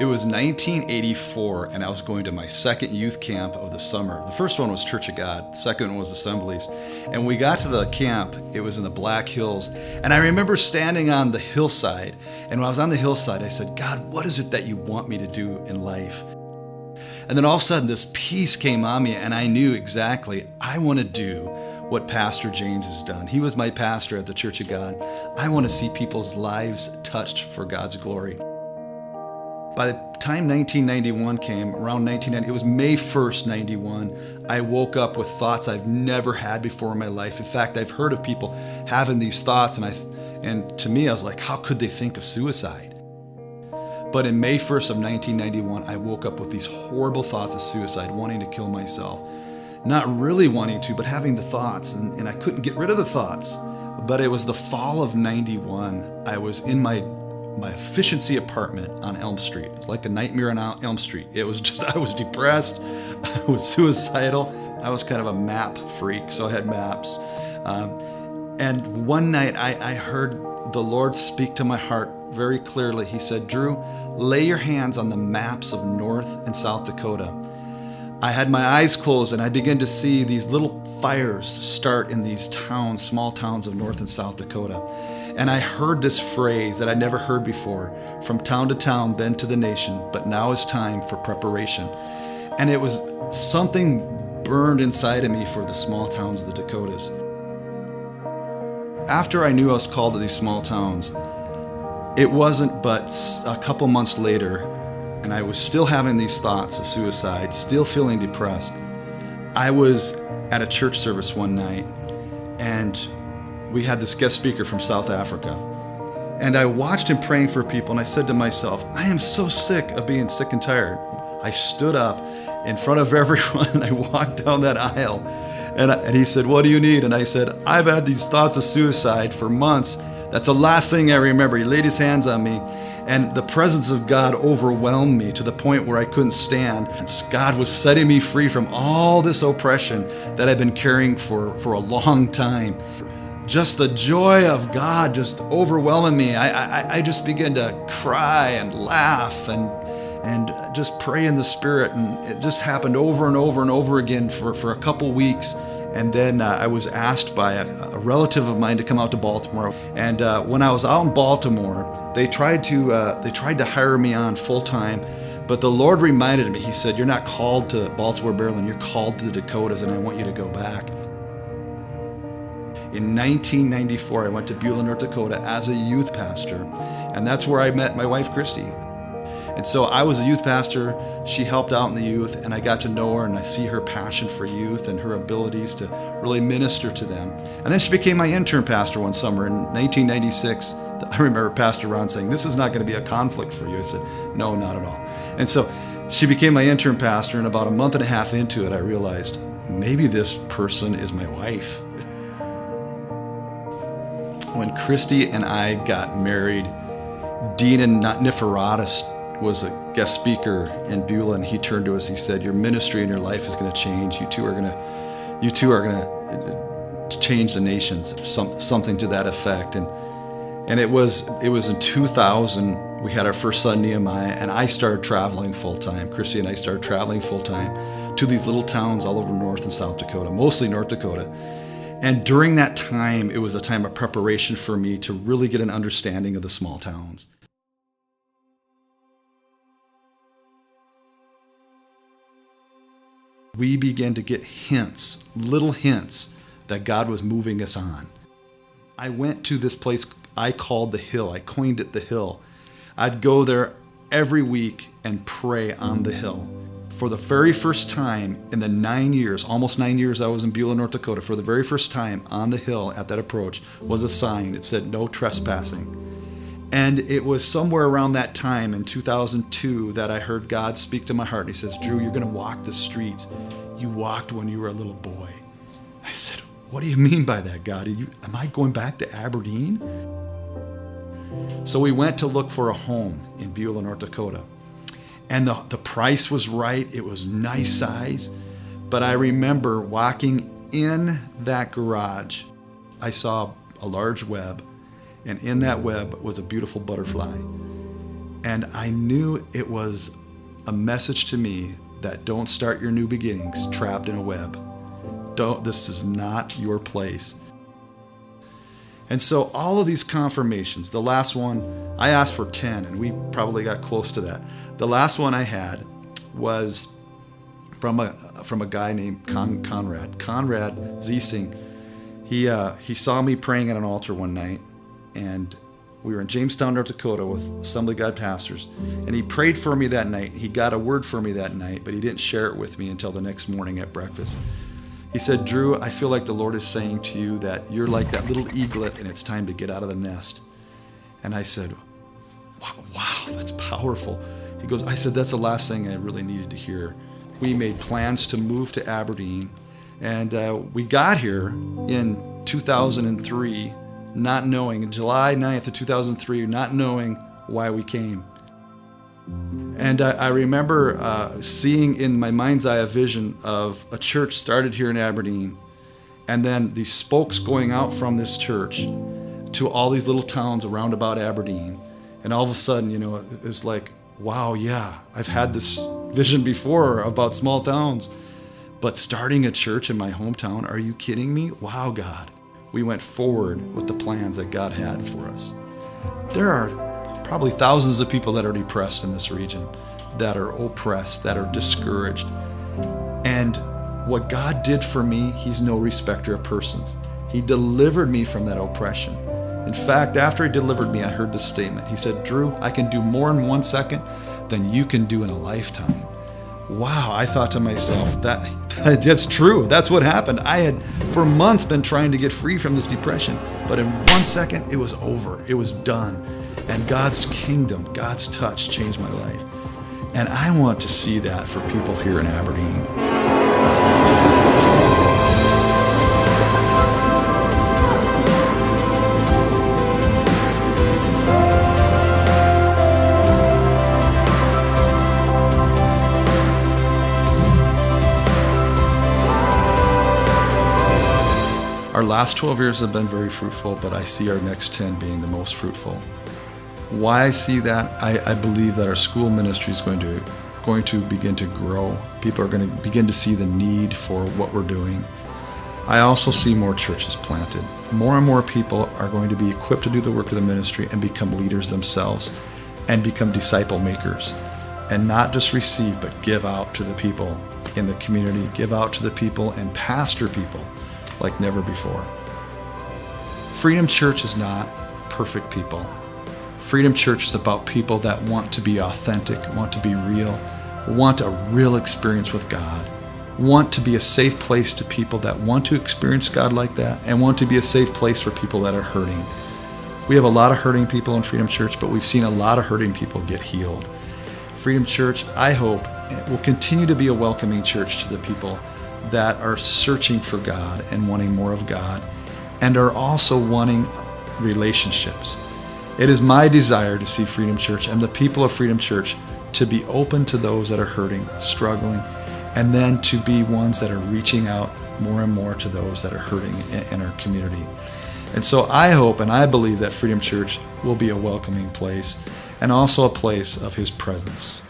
It was 1984, and I was going to my second youth camp of the summer. The first one was Church of God, the second one was Assemblies. And we got to the camp, it was in the Black Hills, and I remember standing on the hillside, and when I was on the hillside, I said, God, what is it that you want me to do in life? And then all of a sudden, this peace came on me, and I knew exactly, I want to do what Pastor James has done. He was my pastor at the Church of God. I want to see people's lives touched for God's glory. By the time 1991 came, around 1990, it was May 1st, 91, I woke up with thoughts I've never had before in my life. In fact, I've heard of people having these thoughts, and to me, I was like, how could they think of suicide? But in May 1st of 1991, I woke up with these horrible thoughts of suicide, wanting to kill myself. Not really wanting to, but having the thoughts, and I couldn't get rid of the thoughts. But it was the fall of 91. I was in my efficiency apartment on Elm Street. It was like a nightmare on Elm Street. It was just, I was depressed, I was suicidal. I was kind of a map freak, so I had maps. And one night I heard the Lord speak to my heart very clearly. He said, Drew, lay your hands on the maps of North and South Dakota. I had my eyes closed and I began to see these little fires start in these towns, small towns of North and South Dakota. And I heard this phrase that I'd never heard before, from town to town, then to the nation, but now is time for preparation. And it was something burned inside of me for the small towns of the Dakotas. After I knew I was called to these small towns, it wasn't but a couple months later, and I was still having these thoughts of suicide, still feeling depressed. I was at a church service one night, and we had this guest speaker from South Africa. And I watched him praying for people, and I said to myself, I am so sick of being sick and tired. I stood up in front of everyone, and I walked down that aisle, and he said, what do you need? And I said, I've had these thoughts of suicide for months. That's the last thing I remember. He laid his hands on me, and the presence of God overwhelmed me to the point where I couldn't stand. God was setting me free from all this oppression that I've been carrying for a long time. Just the joy of God just overwhelming me. I just began to cry and laugh and just pray in the Spirit. And it just happened over and over and over again for a couple weeks. And then I was asked by a relative of mine to come out to Baltimore. And when I was out in Baltimore, they tried to hire me on full time. But the Lord reminded me, He said, you're not called to Baltimore, Maryland, you're called to the Dakotas, and I want you to go back. In 1994, I went to Beulah, North Dakota as a youth pastor, and that's where I met my wife, Christy. And so I was a youth pastor, she helped out in the youth, and I got to know her, and I see her passion for youth and her abilities to really minister to them. And then she became my intern pastor one summer in 1996. I remember Pastor Ron saying, this is not going to be a conflict for you. I said, no, not at all. And so she became my intern pastor, and about a month and a half into it, I realized, maybe this person is my wife. When Christy and I got married, Dean Niferatis was a guest speaker in Beulah, and he turned to us. He said, "Your ministry and your life is going to change. You two are going to change the nations." Something to that effect. And it was in 2000 we had our first son Nehemiah, and I started traveling full time. Christy and I started traveling full time to these little towns all over North and South Dakota, mostly North Dakota. And during that time, it was a time of preparation for me to really get an understanding of the small towns. We began to get hints, little hints, that God was moving us on. I went to this place I called the Hill. I coined it the Hill. I'd go there every week and pray on the Hill. For the very first time in the almost 9 years I was in Beulah, North Dakota, for the very first time on the Hill at that approach was a sign. It said, "No trespassing." And it was somewhere around that time in 2002 that I heard God speak to my heart. He says, "Drew, you're going to walk the streets you walked when you were a little boy." I said, "What do you mean by that, God? Am I going back to Aberdeen?" So we went to look for a home in Beulah, North Dakota. And the price was right. It was nice size. But I remember walking in that garage, I saw a large web, and in that web was a beautiful butterfly. And I knew it was a message to me that don't start your new beginnings trapped in a web. This is not your place. And so all of these confirmations, the last one, I asked for 10, and we probably got close to that. The last one I had was from a guy named Conrad Ziesing. He saw me praying at an altar one night, and we were in Jamestown, North Dakota with Assembly of God pastors, and he prayed for me that night. He got a word for me that night, but he didn't share it with me until the next morning at breakfast. He said, "Drew, I feel like the Lord is saying to you that you're like that little eaglet and it's time to get out of the nest." And I said, wow, that's powerful. He goes, I said, "That's the last thing I really needed to hear." We made plans to move to Aberdeen, and we got here in 2003, not knowing, July 9th of 2003, not knowing why we came. And I remember seeing in my mind's eye a vision of a church started here in Aberdeen, and then these spokes going out from this church to all these little towns around about Aberdeen. And all of a sudden, it's like, wow, yeah, I've had this vision before about small towns. But starting a church in my hometown, are you kidding me? Wow, God. We went forward with the plans that God had for us. There are probably thousands of people that are depressed in this region, that are oppressed, that are discouraged. And what God did for me, He's no respecter of persons. He delivered me from that oppression. In fact, after He delivered me, I heard this statement. He said, "Drew, I can do more in 1 second than you can do in a lifetime." Wow, I thought to myself, that's true. That's what happened. I had for months been trying to get free from this depression, but in 1 second, it was over. It was done. And God's kingdom, God's touch changed my life. And I want to see that for people here in Aberdeen. Our last 12 years have been very fruitful, but I see our next 10 being the most fruitful. Why I see that, I believe that our school ministry is going to begin to grow. People are going to begin to see the need for what we're doing. I also see more churches planted. More and more people are going to be equipped to do the work of the ministry and become leaders themselves and become disciple makers, and not just receive, but give out to the people in the community, give out to the people and pastor people like never before. Freedom Church is not perfect people. Freedom Church is about people that want to be authentic, want to be real, want a real experience with God, want to be a safe place to people that want to experience God like that, and want to be a safe place for people that are hurting. We have a lot of hurting people in Freedom Church, but we've seen a lot of hurting people get healed. Freedom Church, I hope, will continue to be a welcoming church to the people that are searching for God and wanting more of God, and are also wanting relationships. It is my desire to see Freedom Church and the people of Freedom Church to be open to those that are hurting, struggling, and then to be ones that are reaching out more and more to those that are hurting in our community. And so I hope and I believe that Freedom Church will be a welcoming place and also a place of His presence.